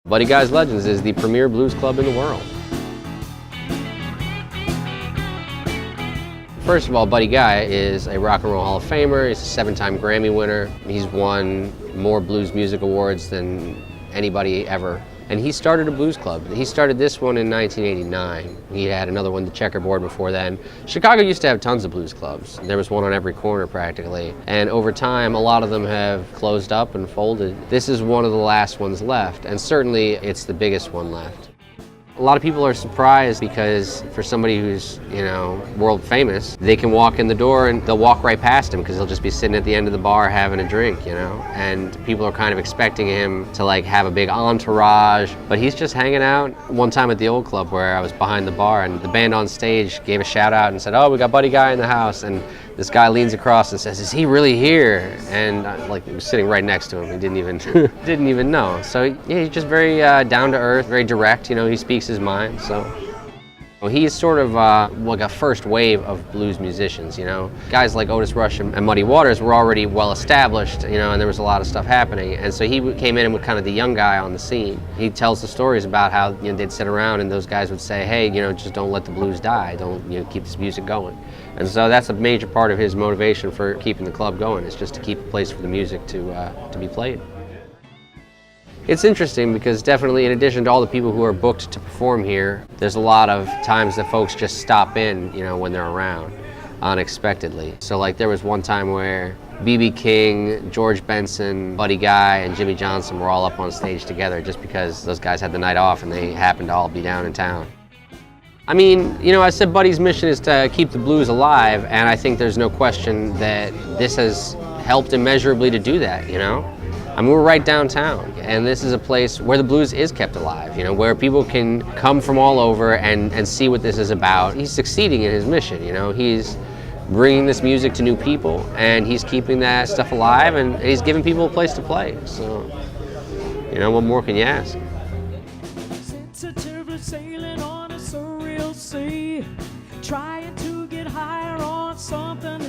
Buddy Guy's Legends is the premier blues club in the world. First of all, Buddy Guy is a Rock and Roll Hall of Famer. He's a 7-time Grammy winner. He's won more blues music awards than anybody ever. And he started a blues club. He started this one in 1989. He had another one, the Checkerboard, before then. Chicago used to have tons of blues clubs. There was one on every corner practically. And over time, a lot of them have closed up and folded. This is one of the last ones left, and certainly it's the biggest one left. A lot of people are surprised because for somebody who's, world famous, they can walk in the door and they'll walk right past him because he'll just be sitting at the end of the bar having a drink, and people are kind of expecting him to have a big entourage, but he's just hanging out. One time at the old club where I was behind the bar and the band on stage gave a shout out and said, "Oh, we got Buddy Guy in the house," and this guy leans across and says, "Is he really here?" And he was sitting right next to him. He didn't even know. So yeah, he's just very down to earth, very direct. He speaks his mind. So he's sort of like a first wave of blues musicians. Guys like Otis Rush and Muddy Waters were already well established. And there was a lot of stuff happening. And so he came in with kind of the young guy on the scene. He tells the stories about how they'd sit around and those guys would say, "Hey, just don't let the blues die. Don't keep this music going." And so that's a major part of his motivation for keeping the club going, is just to keep a place for the music to be played. It's interesting because definitely, in addition to all the people who are booked to perform here, there's a lot of times that folks just stop in, when they're around, unexpectedly. So there was one time where B.B. King, George Benson, Buddy Guy, and Jimmy Johnson were all up on stage together just because those guys had the night off and they happened to all be down in town. I said Buddy's mission is to keep the blues alive, and I think there's no question that this has helped immeasurably to do that, we're right downtown, and this is a place where the blues is kept alive, where people can come from all over and see what this is about. He's succeeding in his mission, he's bringing this music to new people, and he's keeping that stuff alive, and he's giving people a place to play. So, what more can you ask? Sailing on a surreal sea, trying to get higher on something